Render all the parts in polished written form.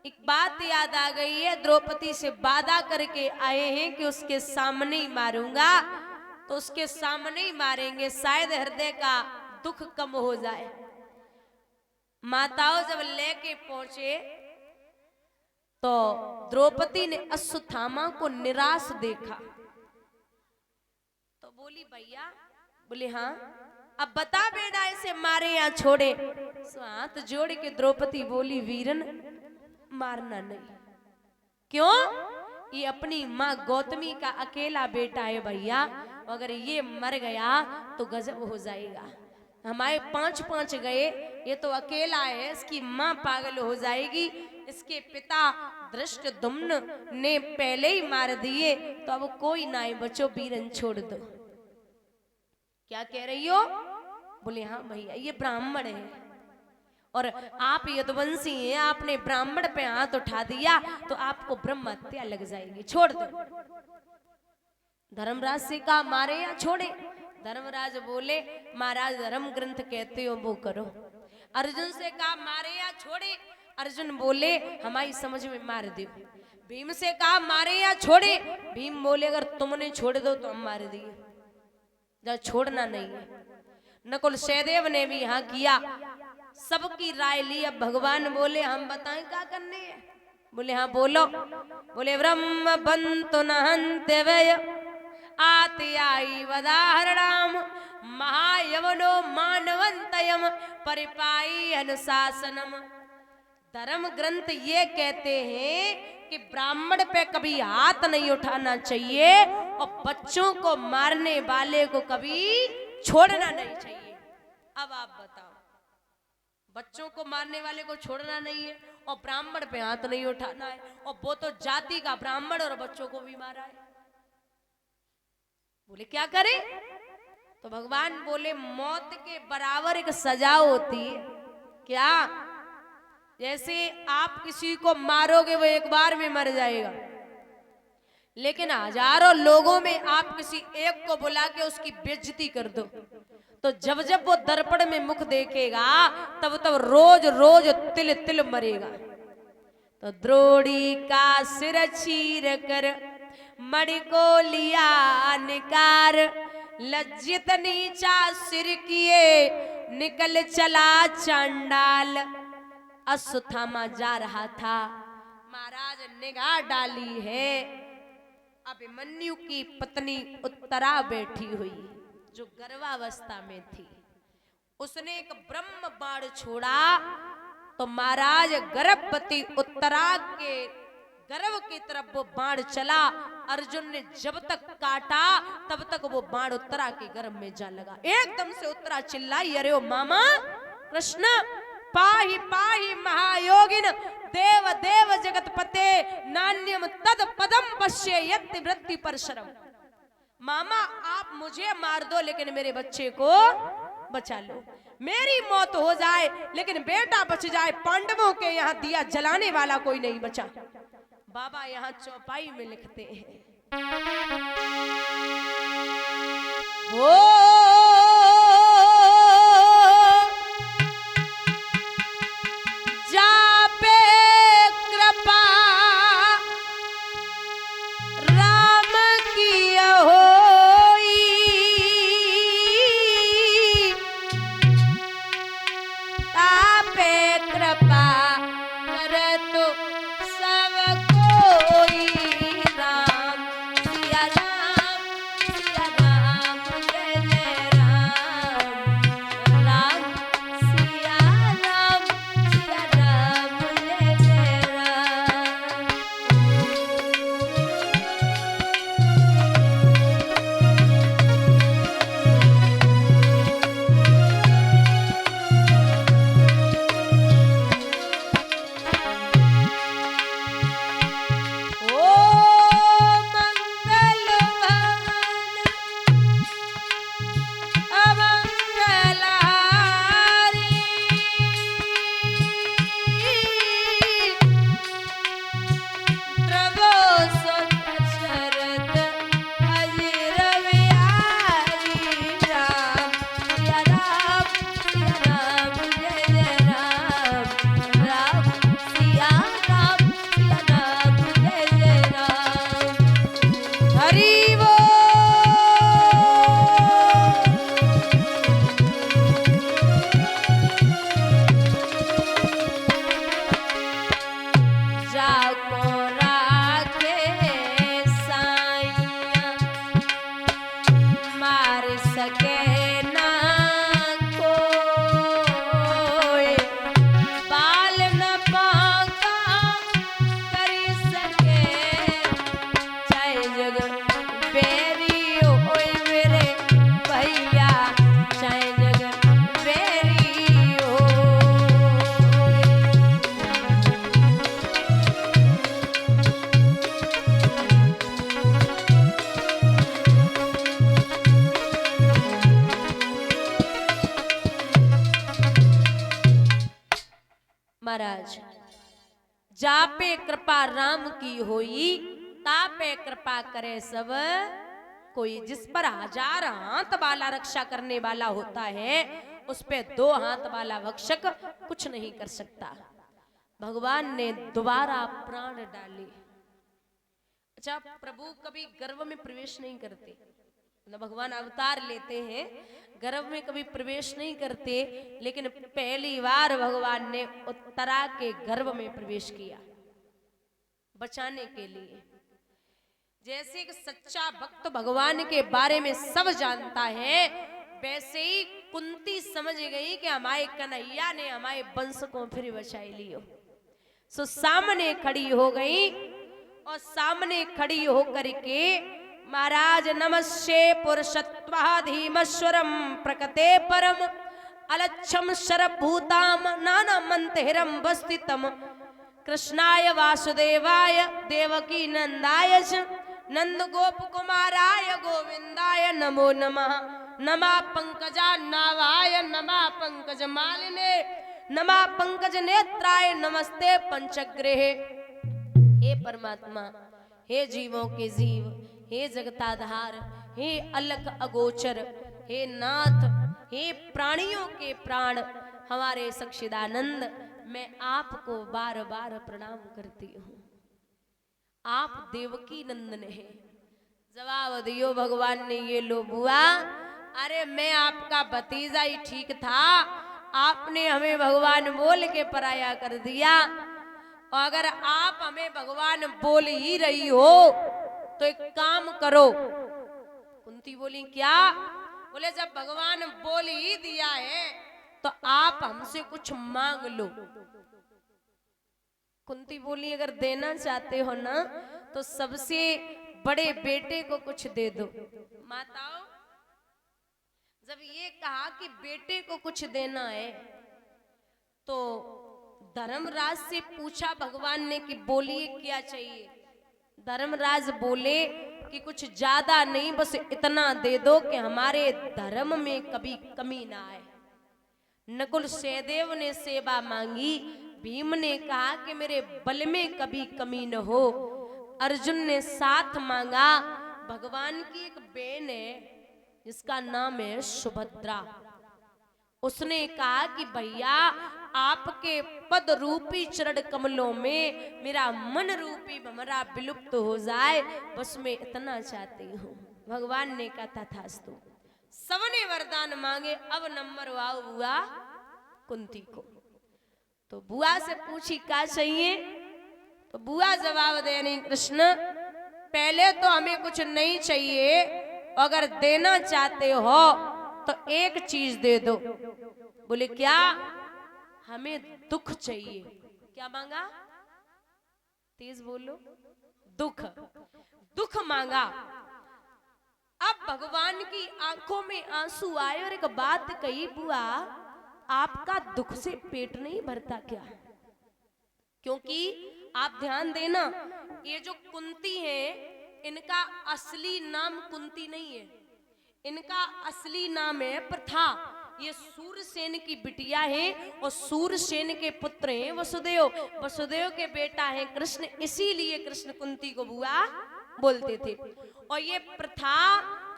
एक बात याद आ गई है, द्रौपदी से वादा करके आए हैं कि उसके सामने ही मारूंगा, तो उसके सामने ही मारेंगे, शायद हृदय का दुख कम हो जाए। माताओं जब लेके पहुंचे तो द्रौपदी ने अश्वत्थामा को निराश देखा, तो बोली भैया, बोले हाँ, अब बता बेटा इसे मारे या छोड़े। हाथ जोड़ के द्रौपदी बोली वीरन मारना नहीं। क्यों? ये अपनी माँ गौतमी का अकेला बेटा है भैया, अगर ये मर गया तो गजब हो जाएगा। हमारे 5-5 गए, ये तो अकेला है, इसकी माँ पागल हो जाएगी। इसके पिता धृष्टद्युम्न ने पहले ही मार दिए, तो अब कोई ना है, बच्चों वीरन छोड़ दो। क्या कह रही हो? बोले हाँ भैया, ये ब्राह्मण है और आप यदुवंशी हैं, आपने ब्राह्मण पे हाथ उठा दिया तो आपको ब्रह्म हत्या लग जाएगी, छोड़ दो। धर्मराज से कहा मारे या छोड़े? धर्मराज बोले महाराज धर्म ग्रंथ कहते हो वो करो। अर्जुन से कहा मारे या छोड़े? अर्जुन बोले हमारी समझ में मार दो। भीम से कहा मारे या छोड़े? भीम बोले अगर तुमने छोड़ दो तो हम मार दिए, जब छोड़ना नहीं है। नकुल सहदेव ने भी यहाँ किया, सबकी राय ली। अब भगवान बोले हम बताएं क्या करने है? बोले हाँ बोलो। बोले ब्रह्म बंतु नहन्ते व्यय आति आई वदाहरणाम महायवनो मानवंतयम परिपाई अनुशासनम। धर्म ग्रंथ ये कहते हैं कि ब्राह्मण पे कभी हाथ नहीं उठाना चाहिए और बच्चों को मारने वाले को कभी छोड़ना नहीं चाहिए। अब आप बताओ, बच्चों को मारने वाले को छोड़ना नहीं है और ब्राह्मण पे हाथ नहीं उठाना है, और वो तो जाति का ब्राह्मण और बच्चों को भी मारा है। बोले क्या करें? तो भगवान बोले मौत के बराबर एक सजा होती है। क्या? जैसे आप किसी को मारोगे वो एक बार में मर जाएगा, लेकिन हजारों लोगों में आप किसी एक को बुला के उसकी बेइज्जती कर दो, तो जब जब वो दर्पण में मुख देखेगा तब तब रोज रोज तिल तिल मरेगा। तो द्रोणी का सिर चीर कर मणि को लिया निकार, लज्जित नीचा सिर किए निकल चला चंडाल। अश्वत्थामा जा रहा था, महाराज निगाह डाली है, अभिमन्यु की पत्नी उत्तरा बैठी हुई जो गर्भावस्था में थी, उसने एक ब्रह्म बाण छोड़ा तो महाराज गर्भवती उत्तरा के गर्भ की तरफ वो बाण चला। अर्जुन ने जब तक काटा तब तक वो बाण उत्तरा के गर्भ में जा लगा। एकदम से उत्तरा चिल्लाई अरे ओ मामा कृष्ण पाहि पाहि महायोगिन देव देव जगतपते नान्यम तद पदम पश्ये यत्ति वृत्ति परशरम। मामा आप मुझे मार दो लेकिन मेरे बच्चे को बचा लो, मेरी मौत हो जाए लेकिन बेटा बच जाए। पांडवों के यहाँ दिया जलाने वाला कोई नहीं बचा। बाबा यहाँ चौपाई में लिखते हैं हो जापे कृपा राम की होई, तापे कृपा करे सब कोई। जिस पर 1000 हाथ वाला रक्षा करने वाला होता है, उस पे 2 हाथ वाला भक्षक कुछ नहीं कर सकता। भगवान ने दोबारा प्राण डाले। अच्छा, प्रभु कभी गर्भ में प्रवेश नहीं करते, भगवान अवतार लेते हैं, गर्भ में कभी प्रवेश नहीं करते, लेकिन पहली बार भगवान ने उत्तरा के गर्भ में प्रवेश किया बचाने के लिए। जैसे एक सच्चा भक्त भगवान के बारे में सब जानता है, वैसे ही कुंती समझ गई कि हमारे कन्हैया ने हमारे वंश को फिर बचाई लियो। सो सामने खड़ी हो गई, और सामने खड़ी होकर के महाराज नमस्ते पुरुषत्वाधीमश्वरम प्रकटे परम अलक्षम शरभूताम नाना मंतहिरम वस्तितम कृष्णाय वासुदेवाय देवकी नंदाय नंद गोप कुमाराय गोविंदाय नमो नमः। नमा पंकजा नावाय नमा पंकज मालिने नमा पंकज नेत्राय नमस्ते पंचग्रहे। हे परमात्मा, हे जीवों के जीव, हे जगताधार, हे अलख अगोचर, हे नाथ, हे प्राणियों के प्राण, हमारे सच्चिदानंद, मैं आपको बार बार प्रणाम करती हूँ। आप देवकी नंदन है। जवाब दियो भगवान ने, ये लो बुआ, अरे मैं आपका भतीजा ही ठीक था, आपने हमें भगवान बोल के पराया कर दिया। और अगर आप हमें भगवान बोल ही रही हो तो एक काम करो। कुंती बोली क्या? बोले जब भगवान बोल ही दिया है तो आप हमसे कुछ मांग लो। कुंती बोली अगर देना चाहते हो ना तो सबसे बड़े बेटे को कुछ दे दो। माताओं, जब ये कहा कि बेटे को कुछ देना है तो धर्मराज से पूछा भगवान ने कि बोलिए क्या चाहिए। धर्मराज बोले कि कुछ ज्यादा नहीं, बस इतना दे दो कि हमारे धर्म में कभी कमी ना आए। नकुल सहदेव ने सेवा मांगी, भीम ने कहा कि मेरे बल में कभी कमी न हो। अर्जुन ने साथ मांगा। भगवान की एक बहन है जिसका नाम है सुभद्रा, उसने कहा कि भैया आपके पद रूपी चरण कमलों में मेरा मन रूपी भमरा विलुप्त हो जाए, बस मैं इतना चाहती हूँ। भगवान ने कहा तथास्तु। सबने वरदान मांगे। अब नंबर वाओ बुआ कुंती को। तो बुआ से पूछी क्या चाहिए, तो बुआ जवाब दे रही कृष्ण पहले तो हमें कुछ नहीं चाहिए, अगर देना चाहते हो तो एक चीज दे दो। बोले क्या? हमें दुख चाहिए। क्या मांगा? तेज बोलो। दुख। दुख मांगा। अब भगवान की आंखों में आंसू आए और एक बात कही, बुआ आपका दुख से पेट नहीं भरता क्या? क्योंकि आप ध्यान देना, ये जो कुंती है इनका असली नाम कुंती नहीं है, इनका असली नाम है प्रथा। ये सूरसेन की बिटिया है और सूरसेन के पुत्र हैं वसुदेव, वसुदेव के बेटा है कृष्ण, इसीलिए कृष्ण कुंती को बुआ बोलते थे। और ये प्रथा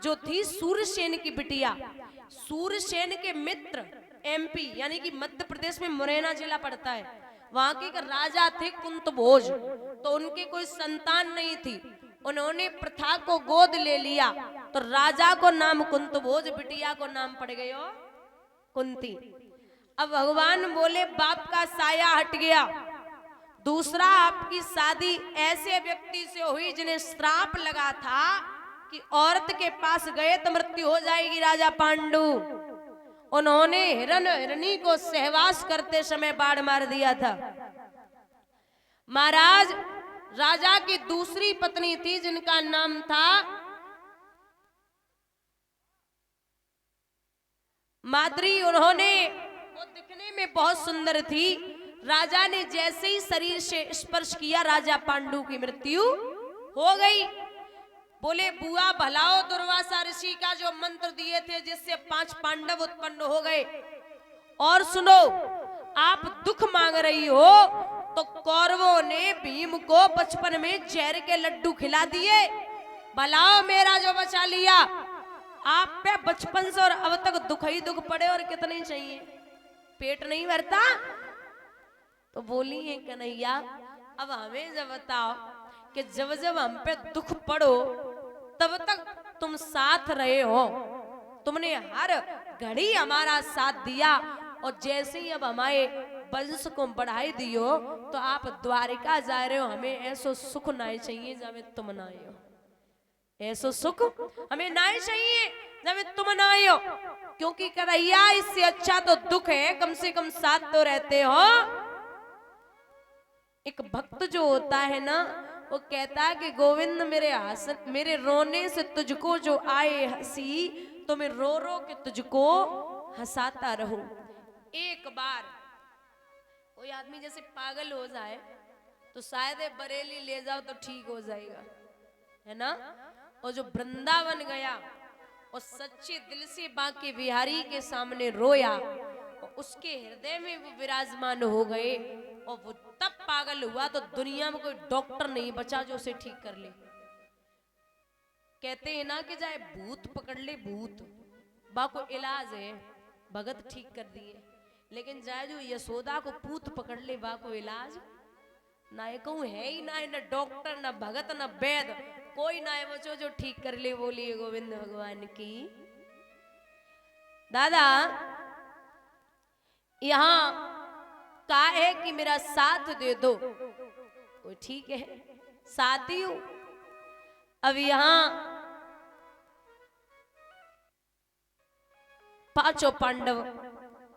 जो थी सूरसेन की बिटिया, सूरसेन के मित्र एमपी यानी कि मध्य प्रदेश में मुरैना जिला पड़ता है, वहां के राजा थे कुंतभोज, तो उनके कोई संतान नहीं थी, उन्होंने प्रथा को गोद ले लिया, तो राजा को नाम कुंतभोज, बिटिया को नाम पड़ गयो कुंती। अब भगवान बोले बाप का साया हट गया। दूसरा, आपकी शादी ऐसे व्यक्ति से हुई जिन्हें श्राप लगा था कि औरत के पास गए तो मृत्यु हो जाएगी, राजा पांडु। उन्होंने हिरण हिरणी को सहवास करते समय बाढ़ मार दिया था। महाराज राजा की दूसरी पत्नी थी जिनका नाम था माद्री, उन्होंने वो दिखने में बहुत सुंदर थी। राजा ने जैसे ही शरीर से स्पर्श किया, राजा पांडु की मृत्यु हो गई। बोले बुआ भलाओ दुर्वासा ऋषि का जो मंत्र दिए थे जिससे 5 पांडव उत्पन्न हो गए। और सुनो, आप दुख मांग रही हो तो कौरवों ने भीम को बचपन में जहर के लड्डू खिला दिए। भला मेरा जो बचा लिया, आप पे बचपन से और अब तक दुख ही दुख पड़े और कितने चाहिए, पेट नहीं भरता। तो बोली है कन्हैया, अब हमें जब बताओ कि जब जब हम पे दुख पड़ो तब तक तुम साथ रहे हो, तुमने हर घड़ी हमारा साथ दिया, और जैसे ही अब हमारे वंश को बढ़ाई दियो तो आप द्वारिका जा रहे हो, हमें ऐसो सुख ना चाहिए जब तुम ना आए हो, ऐसो सुख हमें ना चाहिए जब तुम ना आए हो। क्योंकि कन्हैया इससे अच्छा तो दुख है, कम से कम साथ तो रहते हो। एक भक्त जो होता है ना, वो कहता है कि गोविंद मेरे रोने से तुझको जो आए हंसी, तो मैं रो रो के तुझको हंसाता रहूं। एक बार कोई आदमी जैसे पागल हो जाए तो शायद बरेली ले जाओ तो ठीक हो जाएगा, है ना। और जो वृंदावन गया और सच्चे दिल से बांके बिहारी के सामने रोया, और उसके हृदय में वो विराजमान हो गए, और वो तब पागल हुआ तो दुनिया में कोई डॉक्टर नहीं बचा जो उसे ठीक कर ले। कहते हैं ना कि चाहे भूत पकड़ ले भूत, बा को इलाज है, भगत ठीक कर दिए, लेकिन चाहे जो यशोदा को पूत पकड़ ले बा को इलाज ना है, कहूँ है ही ना है, ना डॉक्टर ना भगत ना वैद, कोई ना है वो जो ठीक कर ले। बोलिए गोविंद भगवान की। दादा यहाँ कहा है कि मेरा साथ दे दो, वो ठीक है, साथ ही हूं। अब यहां पांचों पांडव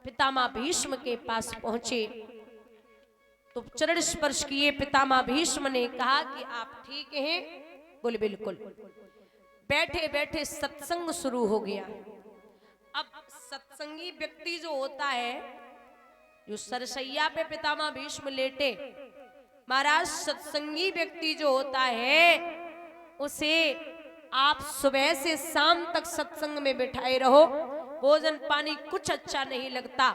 पितामह भीष्म के पास पहुंचे तो चरण स्पर्श किए। पितामह भीष्म ने कहा कि आप ठीक हैं? बोले बिल्कुल। बैठे बैठे सत्संग शुरू हो गया। अब सत्संगी व्यक्ति जो होता है, जो सरसैया पे पितामह भीष्म लेटे, महाराज सत्संगी व्यक्ति जो होता है उसे आप सुबह से शाम तक सत्संग में बिठाए रहो, भोजन पानी कुछ अच्छा नहीं लगता,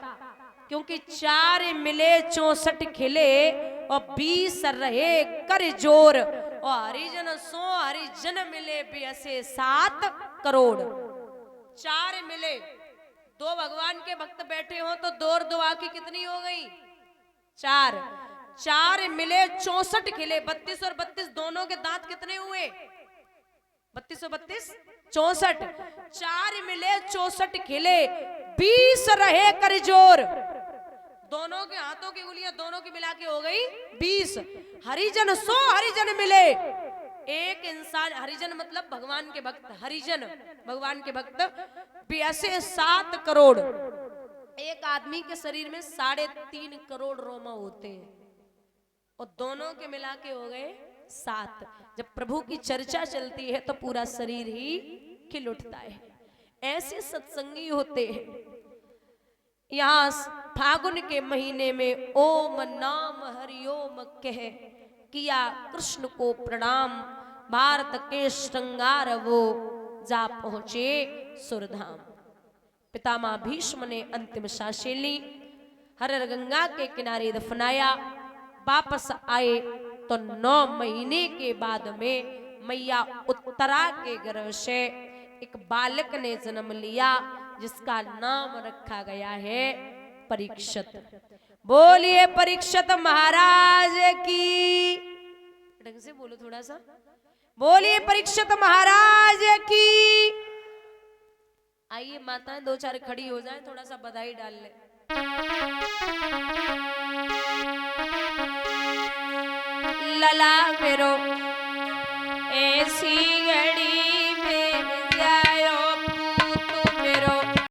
क्योंकि 4 मिले 64 खिले और 20 रहे कर जोर, और हरिजन सो हरिजन मिले बेअसे 7 करोड़। 4 मिले, 2 भगवान के भक्त बैठे हो तो 2 और 2 आंखें कितनी हो गई? 4। 4 मिले 64 खिले, 32 और 32 दोनों के दांत कितने हुए? 32 और 32 64। 4 मिले 64 खिले, 20 रहे कर जोर, दोनों के हाथों की उंगलियां दोनों की मिला के हो गई 20। हरिजन सो हरिजन मिले, एक इंसान, हरिजन मतलब भगवान के भक्त, हरिजन भगवान के भक्त बेअसे 7 करोड़। एक आदमी के शरीर में 3.5 करोड़ रोमा होते हैं, और दोनों के मिला के हो गए 7। जब प्रभु की चर्चा चलती है तो पूरा शरीर ही खिल उठता है। ऐसे सत्संगी होते हैं। यहाँ फागुन के महीने में ओम नाम हरिओम कह किया कृष्ण को प्रणाम, भारत के श्रृंगार वो जा पहुंचे सुरधाम। पितामह भीष्म ने अंतिम सांसें ली, हरर गंगा के किनारे दफनाया। वापस आए तो 9 महीने के बाद में मैया उत्तरा के गर्भ से एक बालक ने जन्म लिया, जिसका नाम रखा गया है परीक्षित। बोलिए परीक्षित महाराज की। ढंग से बोलो थोड़ा सा, बोलिए परीक्षित महाराज की। आइए माताएं 2-4 खड़ी हो जाएं, थोड़ा सा बधाई डाल ले। लला मेरो ऐसी